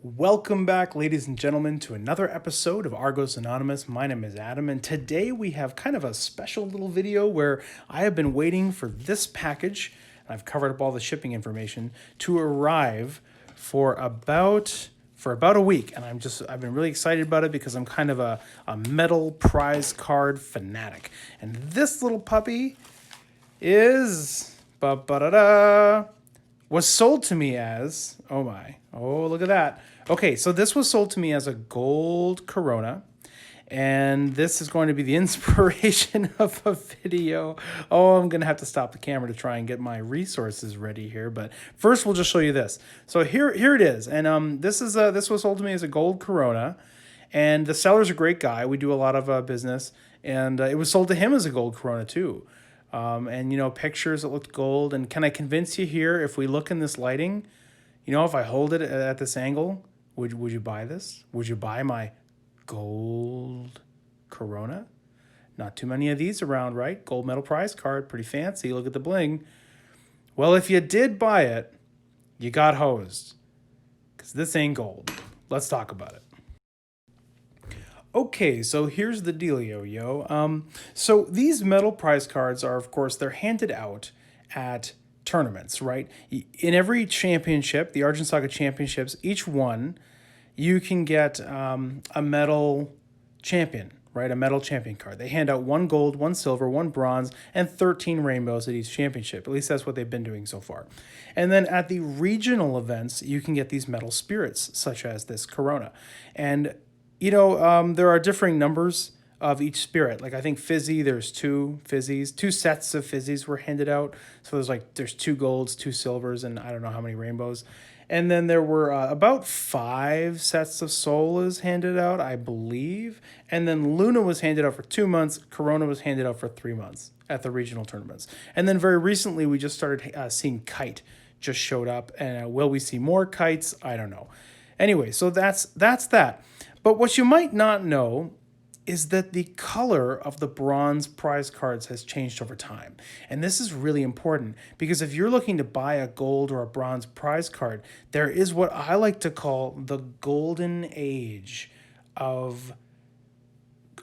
Welcome back, ladies and gentlemen, to another episode of Argos Anonymous. My name is Adam, and today we have kind of a special little video where I have been waiting for this package, and I've covered up all the shipping information, to arrive for about a week. And I've been really excited about it because I'm kind of a metal prize card fanatic. And this little puppy is was sold to me as, look at that. Okay, so this was sold to me as a gold Corona, and this is going to be the inspiration of a video. Oh, I'm gonna have to stop the camera to try and get my resources ready here, but first we'll just show you this. So here it is, and this was sold to me as a gold Corona, and the seller's a great guy. We do a lot of business, and it was sold to him as a gold Corona too. And pictures, it looked gold. And can I convince you here, if we look in this lighting, if I hold it at this angle, would you buy this? Would you buy my gold Corona? Not too many of these around, right? Gold medal prize card, pretty fancy. Look at the bling. Well, if you did buy it, you got hosed, because this ain't gold. Let's talk about it. Okay, so here's the dealio, yo. So these metal prize cards are, of course, they're handed out at tournaments, right? In every championship, the Argent Saga championships, each one, you can get a metal champion, right? A metal champion card. They hand out 1 gold, 1 silver, 1 bronze, and 13 rainbows at each championship. At least that's what they've been doing so far. And then at the regional events, you can get these metal spirits, such as this Corona. And there are differing numbers of each spirit. Like I think Fizzy, there's 2 Fizzies, 2 sets of Fizzies were handed out. So there's 2 golds, 2 silvers, and I don't know how many rainbows. And then there were about 5 sets of Solas handed out, I believe. And then Luna was handed out for 2 months. Corona was handed out for 3 months at the regional tournaments. And then very recently, we just started seeing Kite just showed up. And will we see more Kites? I don't know. Anyway, so that's that. But what you might not know is that the color of the bronze prize cards has changed over time. And this is really important because if you're looking to buy a gold or a bronze prize card, there is what I like to call the golden age of,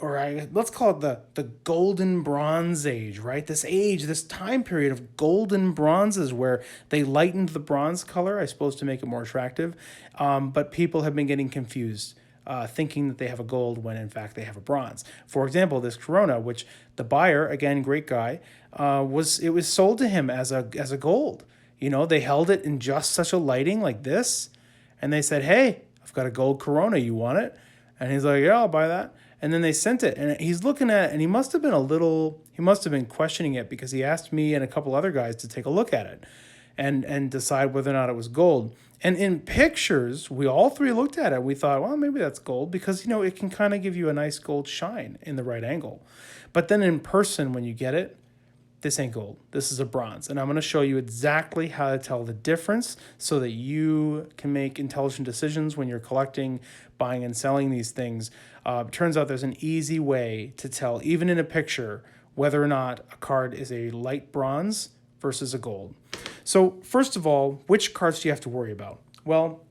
let's call it the golden bronze age, right? This time period of golden bronzes where they lightened the bronze color, I suppose, to make it more attractive. But people have been getting confused, thinking that they have a gold when in fact they have a bronze. For example, this Corona, which the buyer, again, great guy, was sold to him as a gold. They held it in just such a lighting like this, and they said, "Hey, I've got a gold Corona. You want it?" And he's like, "Yeah, I'll buy that." And then they sent it, and he's looking at it, and he must have been questioning it because he asked me and a couple other guys to take a look at it and decide whether or not it was gold. And in pictures, we all 3 looked at it. We thought, well, maybe that's gold because, it can kind of give you a nice gold shine in the right angle. But then in person, when you get it, this ain't gold. This is a bronze. And I'm going to show you exactly how to tell the difference so that you can make intelligent decisions when you're collecting, buying, and selling these things. Turns out there's an easy way to tell, even in a picture, whether or not a card is a light bronze versus a gold. So first of all, which cards do you have to worry about? Well,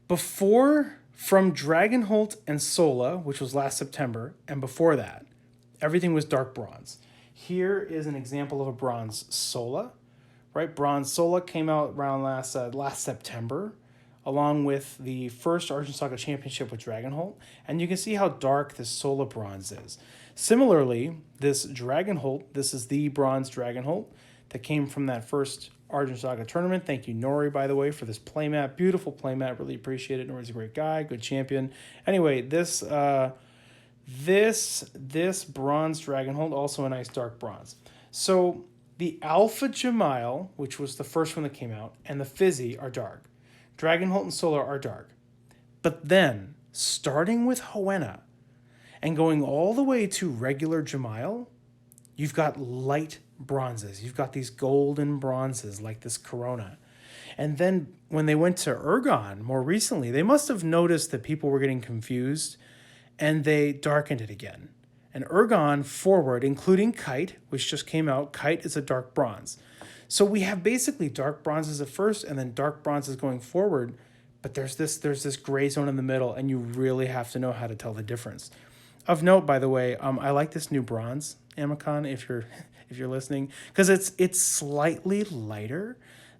from Dragonholt and Sola, which was last September, and before that, everything was dark bronze. Here is an example of a bronze Sola, right? Bronze Sola came out around last September, along with the first Argent Saga Championship with Dragonholt, and you can see how dark this Sola bronze is. Similarly, this Dragonholt, this is the bronze Dragonholt that came from that first Argent Saga tournament. Thank you, Nori, by the way, for this playmat. Beautiful playmat. Really appreciate it. Nori's a great guy, good champion. Anyway, this bronze Dragonholt, also a nice dark bronze. So the Alpha Jamile, which was the first one that came out, and the Fizzy are dark. Dragonholt and Solar are dark. But then, starting with Hoenna and going all the way to regular Jamile, you've got light bronzes. You've got these golden bronzes like this Corona. And then when they went to Ergon more recently, they must have noticed that people were getting confused and they darkened it again. And Ergon forward, including Kite, which just came out, Kite is a dark bronze. So we have basically dark bronzes at first and then dark bronzes going forward but there's this gray zone in the middle, and you really have to know how to tell the difference. Of note, by the way, I like this new bronze Amicon, if you're if you're listening, because it's slightly lighter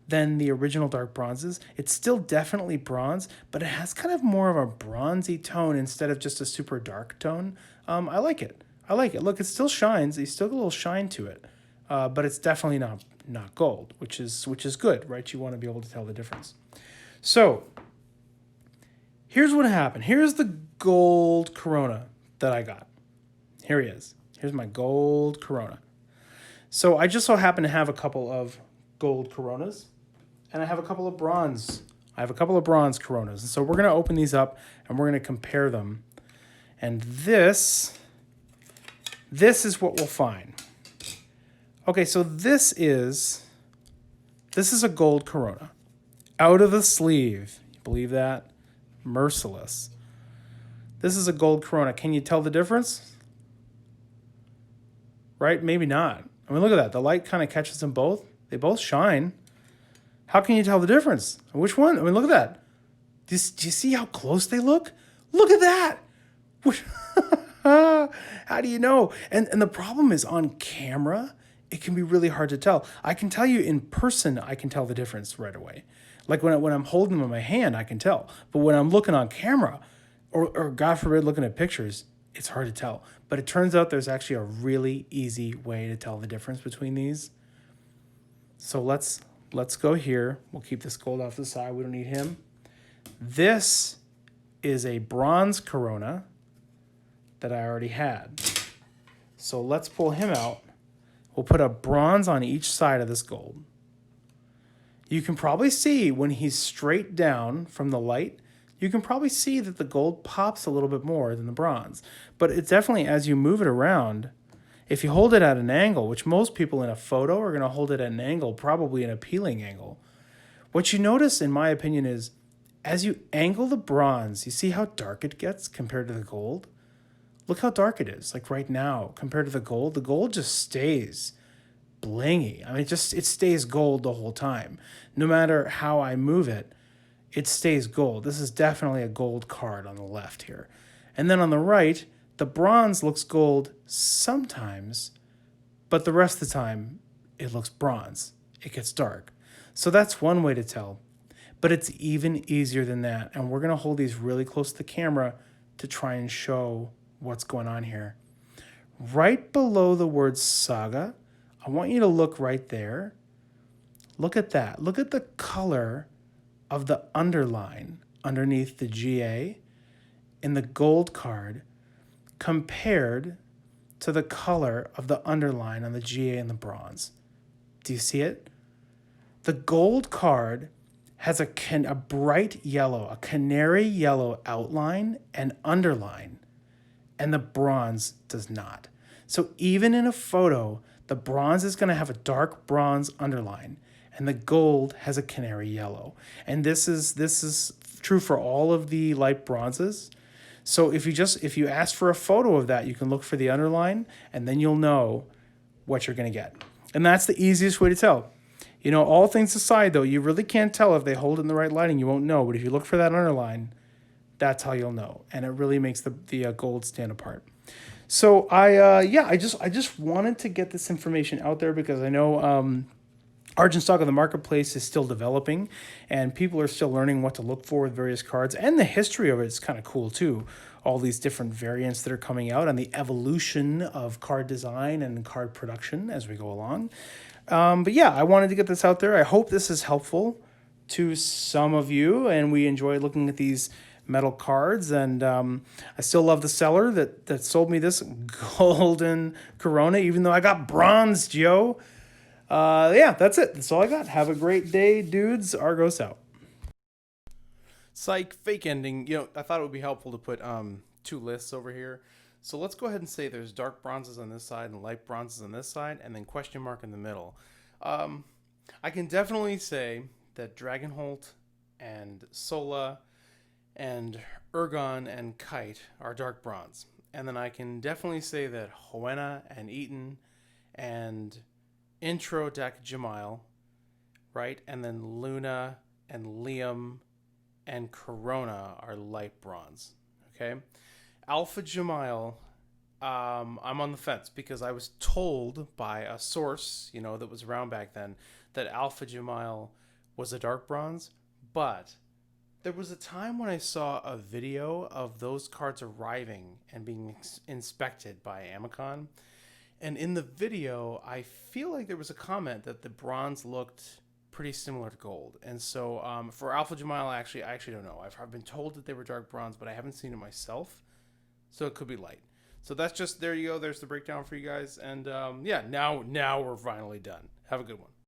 than the original dark bronzes. It's still definitely bronze, but it has kind of more of a bronzy tone instead of just a super dark tone. I like it. I like it. Look, it still shines. It's still got a little shine to it, but it's definitely not gold, which is good, right? You want to be able to tell the difference. So here's what happened. Here's the gold Corona that I got. Here he is. Here's my gold Corona. So I just so happen to have a couple of gold Coronas, and I have a couple of bronze. I have a couple of bronze Coronas. And so we're going to open these up, and we're going to compare them. And this is what we'll find. Okay, so this is a gold Corona. Out of the sleeve. You believe that? Merciless. This is a gold Corona. Can you tell the difference? Right? Maybe not. I mean, look at that. The light kind of catches them both. They both shine. How can you tell the difference? Which one? I mean, look at that. Do you see how close they look? Look at that. How do you know? And the problem is, on camera, it can be really hard to tell. I can tell you in person, I can tell the difference right away. Like when I'm holding them in my hand, I can tell. But when I'm looking on camera, or God forbid, looking at pictures, it's hard to tell. But it turns out there's actually a really easy way to tell the difference between these. So let's go here. We'll keep this gold off the side. We don't need him. This is a bronze Corona that I already had. So let's pull him out. We'll put a bronze on each side of this gold. You can probably see when he's straight down from the light, you can probably see that the gold pops a little bit more than the bronze. But it's definitely, as you move it around, if you hold it at an angle, which most people in a photo are going to hold it at an angle, probably an appealing angle. What you notice, in my opinion, is as you angle the bronze, you see how dark it gets compared to the gold? Look how dark it is. Like right now, compared to the gold just stays blingy. I mean, it stays gold the whole time. No matter how I move it, it stays gold. This is definitely a gold card on the left here. And then on the right, the bronze looks gold sometimes, but the rest of the time, it looks bronze. It gets dark. So that's one way to tell. But it's even easier than that. And we're going to hold these really close to the camera to try and show what's going on here. Right below the word Saga, I want you to look right there. Look at that. Look at the color of the underline underneath the GA in the gold card compared to the color of the underline on the GA and the bronze. Do you see it? The gold card has a bright yellow, a canary yellow outline and underline, and the bronze does not. So even in a photo, the bronze is going to have a dark bronze underline, and the gold has a canary yellow. And this is true for all of the light bronzes. So if you ask for a photo of that, you can look for the underline, and then you'll know what you're going to get. And that's the easiest way to tell. You know, all things aside, though, you really can't tell if they hold it in the right lighting. You won't know. But if you look for that underline, that's how you'll know. And it really makes the gold stand apart. So I just wanted to get this information out there because I know Argent Saga, the marketplace, is still developing, and people are still learning what to look for with various cards. And the history of it is kind of cool, too. All these different variants that are coming out and the evolution of card design and card production as we go along. But yeah, I wanted to get this out there. I hope this is helpful to some of you, and we enjoy looking at these metal cards. And I still love the seller that sold me this golden Corona, even though I got bronzed, yo. Yeah, that's it. That's all I got. Have a great day, dudes. Argos out. Psych, fake ending. You know, I thought it would be helpful to put two lists over here. So let's go ahead and say there's dark bronzes on this side and light bronzes on this side, and then question mark in the middle. I can definitely say that Dragonholt and Sola and Ergon and Kite are dark bronze. And then I can definitely say that Hoenna and Eaton and Intro Deck Jamile, right? And then Luna and Liam and Corona are light bronze. Okay, Alpha Jamail, I'm on the fence because I was told by a source, that was around back then, that Alpha Jamail was a dark bronze, but there was a time when I saw a video of those cards arriving and being inspected by Amicon. And in the video, I feel like there was a comment that the bronze looked pretty similar to gold. And so for Alpha Jamail, I actually don't know. I've been told that they were dark bronze, but I haven't seen it myself. So it could be light. So that's just, there you go. There's the breakdown for you guys. And yeah, now we're finally done. Have a good one.